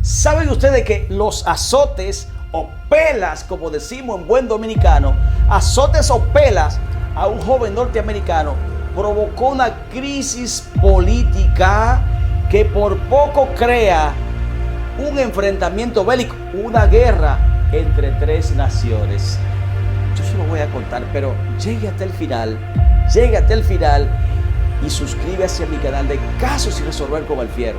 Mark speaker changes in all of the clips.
Speaker 1: ¿Saben ustedes que los azotes o pelas, como decimos en buen dominicano, azotes o pelas a un joven norteamericano provocó una crisis política que por poco crea un enfrentamiento bélico, una guerra entre tres naciones? Yo se lo voy a contar, pero llegue hasta el final y suscríbase a mi canal de Casos sin resolver con el Fiero.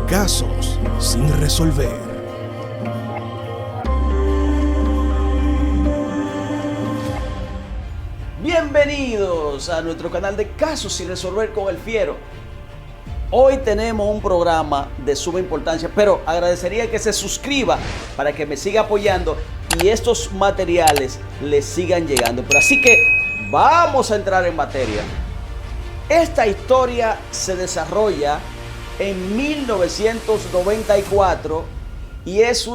Speaker 2: Casos sin resolver.
Speaker 1: Bienvenidos a nuestro canal de Casos sin resolver con el Fiero. Hoy tenemos un programa de suma importancia, pero agradecería que se suscriba para que me siga apoyando y estos materiales le sigan llegando. Pero así que vamos a entrar en materia. Esta historia se desarrolla en 1994 y es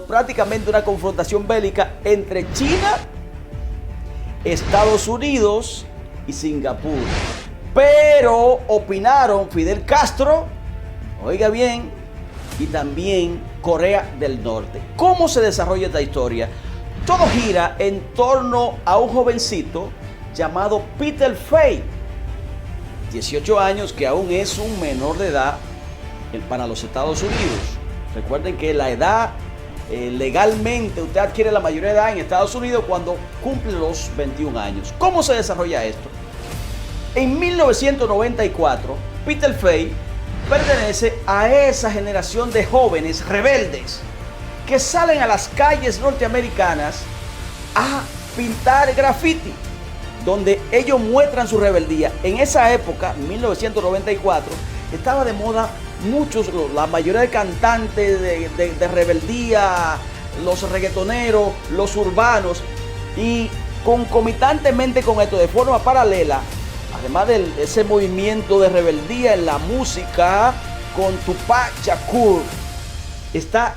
Speaker 1: prácticamente una confrontación bélica entre China, Estados Unidos y Singapur. Pero opinaron Fidel Castro, oiga bien, y también Corea del Norte. ¿Cómo se desarrolla esta historia? Todo gira en torno a un jovencito llamado Peter Fay, 18 años, que aún es un menor de edad para los Estados Unidos. Recuerden que la edad, legalmente, usted adquiere la mayoría de edad en Estados Unidos cuando cumple los 21 años. ¿Cómo se desarrolla esto? En 1994, Peter Fay pertenece a esa generación de jóvenes rebeldes que salen a las calles norteamericanas a pintar graffiti, donde ellos muestran su rebeldía. En esa época, 1994, estaba de moda la mayoría de cantantes de rebeldía, los reggaetoneros, los urbanos, y concomitantemente con esto, de forma paralela, además de ese movimiento de rebeldía en la música con Tupac Shakur, está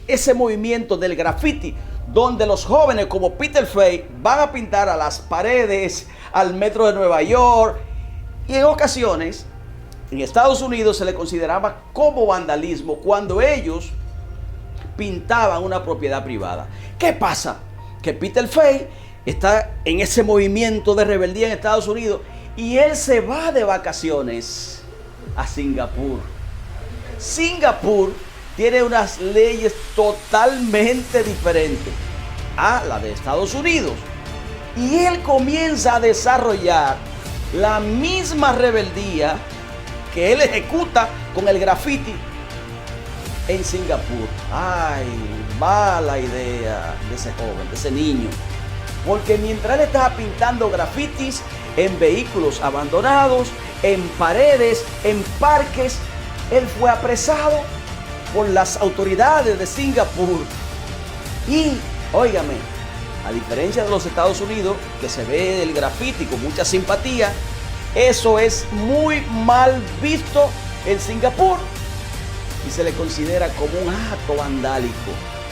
Speaker 1: ese movimiento del graffiti, donde los jóvenes como Peter Fay van a pintar a las paredes, al metro de Nueva York, y en ocasiones en Estados Unidos se le consideraba como vandalismo cuando ellos pintaban una propiedad privada. ¿Qué pasa? Que Peter Fay está en ese movimiento de rebeldía en Estados Unidos y él se va de vacaciones a Singapur. Singapur tiene unas leyes totalmente diferentes a la de Estados Unidos. Y él comienza a desarrollar la misma rebeldía que él ejecuta con el graffiti en Singapur. Ay, mala idea de ese joven, de ese niño. Porque mientras él estaba pintando grafitis en vehículos abandonados, en paredes, en parques, él fue apresado por las autoridades de Singapur. Y, óigame, a diferencia de los Estados Unidos, que se ve el graffiti con mucha simpatía, eso es muy mal visto en Singapur y se le considera como un acto vandálico,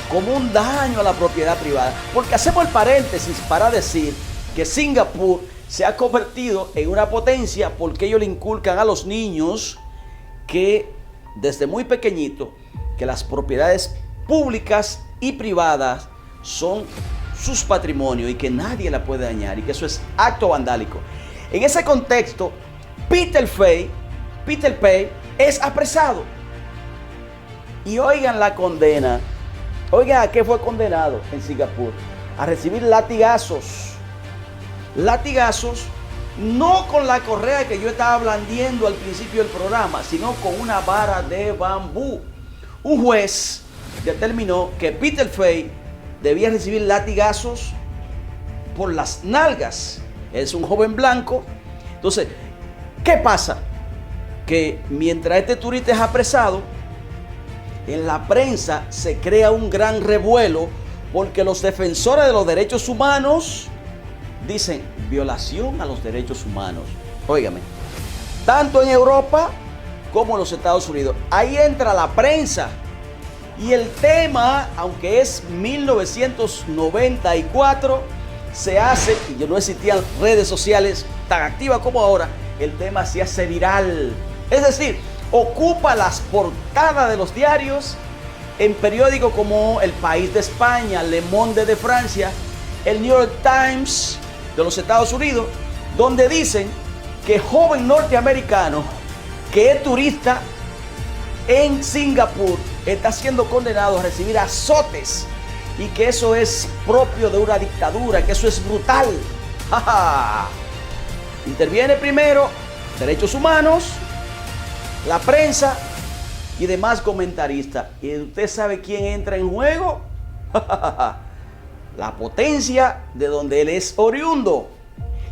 Speaker 1: como un daño a la propiedad privada. Porque hacemos el paréntesis para decir que Singapur se ha convertido en una potencia porque ellos le inculcan a los niños que desde muy pequeñito que las propiedades públicas y privadas son sus patrimonios y que nadie la puede dañar y que eso es acto vandálico. En ese contexto, Peter Fay es apresado. Y oigan la condena. Oigan a qué fue condenado en Singapur. A recibir latigazos. Latigazos no con la correa que yo estaba blandiendo al principio del programa, sino con una vara de bambú. Un juez determinó que Peter Fay debía recibir latigazos por las nalgas. Es un joven blanco. Entonces, ¿qué pasa? Que mientras este turista es apresado, en la prensa se crea un gran revuelo porque los defensores de los derechos humanos dicen violación a los derechos humanos. Óigame, tanto en Europa como en los Estados Unidos. Ahí entra la prensa Y el tema, aunque es 1994, se hace, y no existían redes sociales tan activas como ahora, el tema se hace viral. Es decir, ocupa las portadas de los diarios en periódicos como El País de España, Le Monde de Francia, el New York Times de los Estados Unidos, donde dicen que joven norteamericano que es turista en Singapur está siendo condenado a recibir azotes y que eso es propio de una dictadura, que eso es brutal. ¡Ja, ja! Interviene primero derechos humanos, la prensa y demás comentaristas. ¿Y usted sabe quién entra en juego? ¡Ja, ja, ja! La potencia de donde él es oriundo.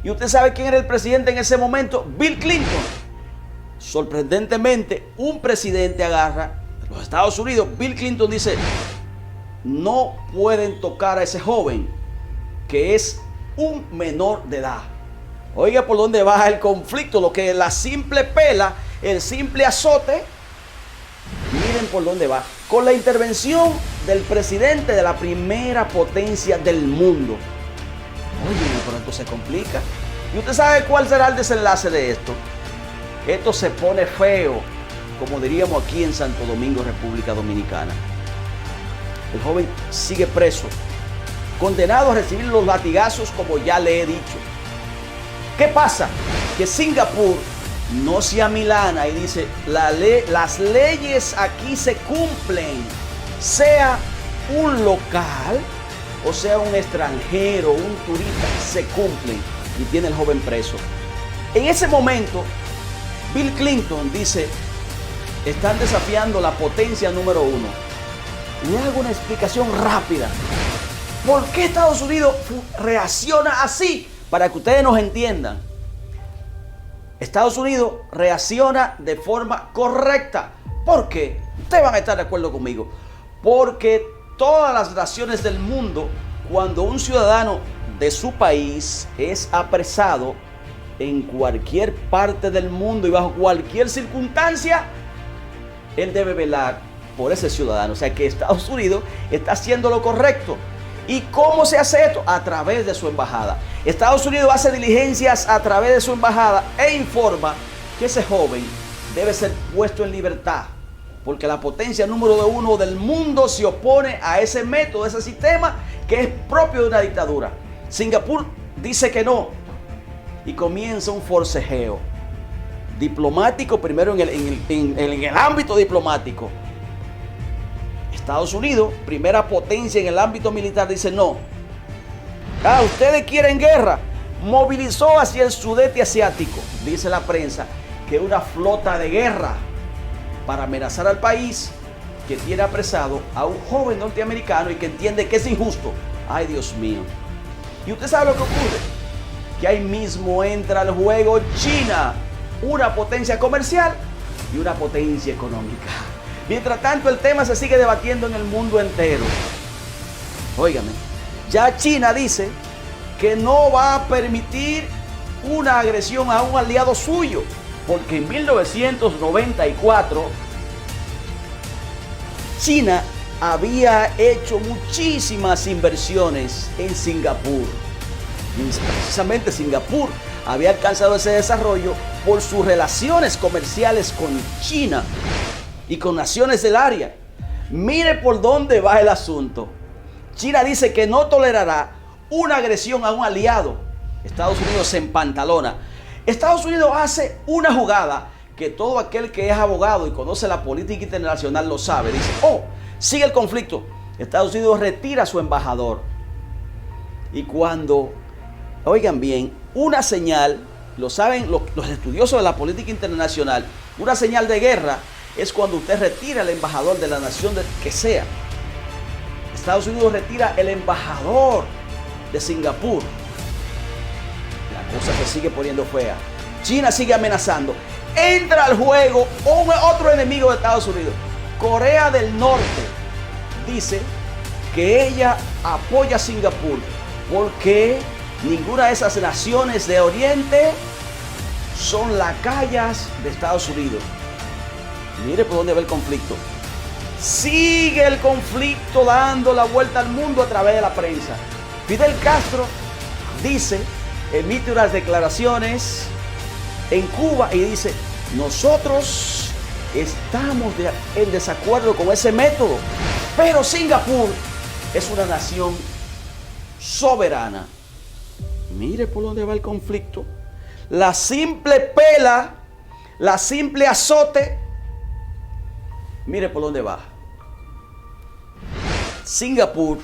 Speaker 1: ¿Y usted sabe quién era el presidente en ese momento? Bill Clinton. Sorprendentemente, un presidente agarra los Estados Unidos. Bill Clinton dice: no pueden tocar a ese joven que es un menor de edad. Oiga por dónde va el conflicto, lo que la simple pela, el simple azote. Miren por dónde va. Con la intervención del presidente de la primera potencia del mundo. Oye, pero esto se complica. ¿Y usted sabe cuál será el desenlace de esto? Esto se pone feo, como diríamos aquí en Santo Domingo, República Dominicana. El joven sigue preso, condenado a recibir los latigazos, como ya le he dicho. ¿Qué pasa? Que Singapur no se amilana y dice: las leyes aquí se cumplen, sea un local o sea un extranjero, un turista, se cumplen, y tiene el joven preso. En ese momento, Bill Clinton dice: están desafiando la potencia número uno. Le hago una explicación rápida. ¿Por qué Estados Unidos reacciona así? Para que ustedes nos entiendan. Estados Unidos reacciona de forma correcta. ¿Por qué? Ustedes van a estar de acuerdo conmigo. Porque todas las naciones del mundo, cuando un ciudadano de su país es apresado en cualquier parte del mundo y bajo cualquier circunstancia, él debe velar por ese ciudadano. O sea que Estados Unidos está haciendo lo correcto. ¿Y cómo se hace esto? A través de su embajada. Estados Unidos hace diligencias a través de su embajada e informa que ese joven debe ser puesto en libertad, porque la potencia número uno del mundo se opone a ese método, a ese sistema que es propio de una dictadura. Singapur dice que no y comienza un forcejeo diplomático, primero en el ámbito diplomático. Estados Unidos, primera potencia en el ámbito militar, dice no. Ustedes quieren guerra. Movilizó hacia el sudeste asiático, dice la prensa, que una flota de guerra para amenazar al país que tiene apresado a un joven norteamericano y que entiende que es injusto. Ay, Dios mío. ¿Y usted sabe lo que ocurre? Que ahí mismo entra al juego China, una potencia comercial y una potencia económica. Mientras tanto, el tema se sigue debatiendo en el mundo entero. Óigame, ya China dice que no va a permitir una agresión a un aliado suyo, porque en 1994 China había hecho muchísimas inversiones en Singapur. Y precisamente Singapur había alcanzado ese desarrollo por sus relaciones comerciales con China y con naciones del área. Mire por dónde va el asunto. China dice que no tolerará una agresión a un aliado. Estados Unidos se empantalona. Estados Unidos hace una jugada que todo aquel que es abogado y conoce la política internacional lo sabe. Dice: sigue el conflicto. Estados Unidos retira a su embajador. Y cuando, oigan bien, una señal, lo saben los estudiosos de la política internacional, una señal de guerra es cuando usted retira al embajador de la nación que sea. Estados Unidos retira el embajador de Singapur. La cosa se sigue poniendo fea. China sigue amenazando. Entra al juego otro enemigo de Estados Unidos. Corea del Norte dice que ella apoya a Singapur porque ninguna de esas naciones de Oriente son lacayas de Estados Unidos. Mire por dónde va el conflicto. Sigue el conflicto dando la vuelta al mundo a través de la prensa. Fidel Castro dice, emite unas declaraciones en Cuba y dice, nosotros estamos en desacuerdo con ese método, pero Singapur es una nación soberana. Mire por dónde va el conflicto. La simple pela, la simple azote, mire por dónde va. Singapur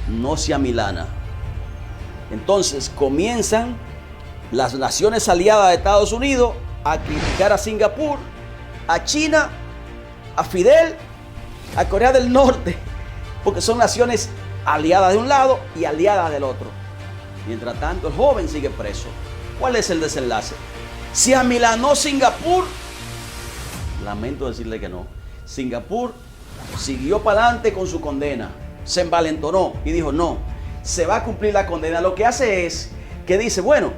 Speaker 1: no se amilana. Entonces comienzan las naciones aliadas de Estados Unidos a criticar a Singapur, a China, a Fidel, a Corea del Norte, porque son naciones aliadas de un lado y aliadas del otro. Mientras tanto, el joven sigue preso. ¿Cuál es el desenlace? ¿Se amilanó Singapur? Lamento decirle que no. Singapur siguió para adelante con su condena. Se envalentonó y dijo, no, se va a cumplir la condena. Lo que hace es que dice, bueno,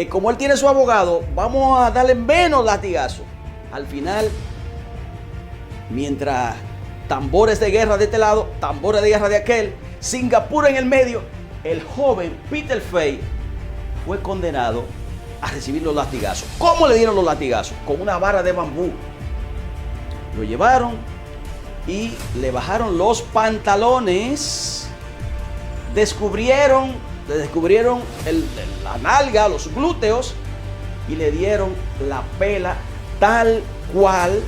Speaker 1: como él tiene su abogado, vamos a darle menos latigazo. Al final, mientras tambores de guerra de este lado, tambores de guerra de aquel, Singapur en el medio, el joven Peter Fay fue condenado a recibir los latigazos. ¿Cómo le dieron los latigazos? Con una vara de bambú. Lo llevaron y le bajaron los pantalones, descubrieron la nalga, los glúteos, y le dieron la pela tal cual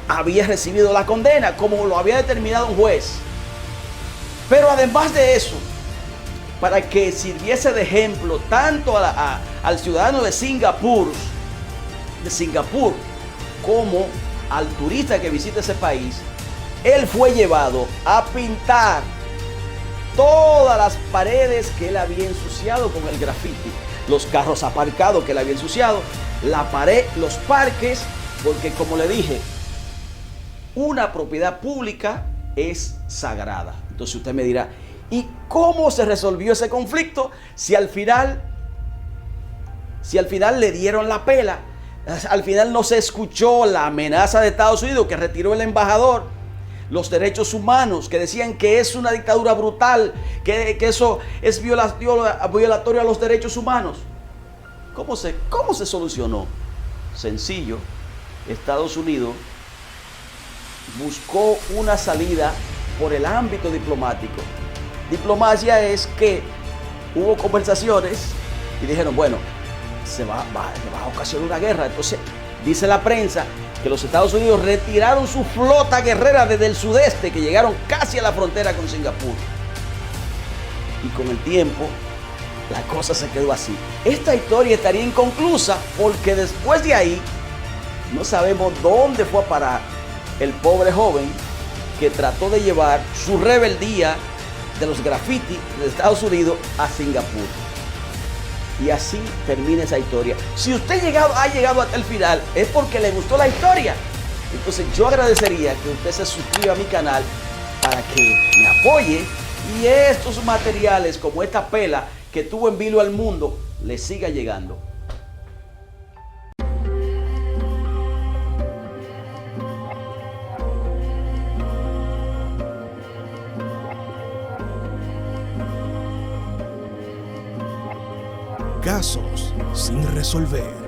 Speaker 1: había recibido la condena, como lo había determinado un juez. Pero además de eso, para que sirviese de ejemplo tanto al ciudadano de Singapur como al turista que visita ese país, él fue llevado a pintar todas las paredes que él había ensuciado con el graffiti, los carros aparcados que él había ensuciado, la pared, los parques, porque como le dije, una propiedad pública es sagrada. Entonces usted me dirá, ¿y cómo se resolvió ese conflicto si al final le dieron la pela? Al final no se escuchó la amenaza de Estados Unidos que retiró el embajador, los derechos humanos, que decían que es una dictadura brutal, que eso es violatorio a los derechos humanos. ¿Cómo se solucionó? Sencillo. Estados Unidos buscó una salida por el ámbito diplomático. Diplomacia es que hubo conversaciones y dijeron, bueno, se va a ocasionar una guerra. Entonces dice la prensa que los Estados Unidos retiraron su flota guerrera desde el sudeste, que llegaron casi a la frontera con Singapur. Y con el tiempo la cosa se quedó así. Esta historia estaría inconclusa porque después de ahí no sabemos dónde fue a parar el pobre joven que trató de llevar su rebeldía de los grafitis de Estados Unidos a Singapur. Y así termina esa historia. Si usted ha llegado hasta el final, es porque le gustó la historia. Entonces yo agradecería que usted se suscriba a mi canal para que me apoye y estos materiales como esta pela que tuvo en vilo al mundo le siga llegando.
Speaker 2: Casos sin resolver.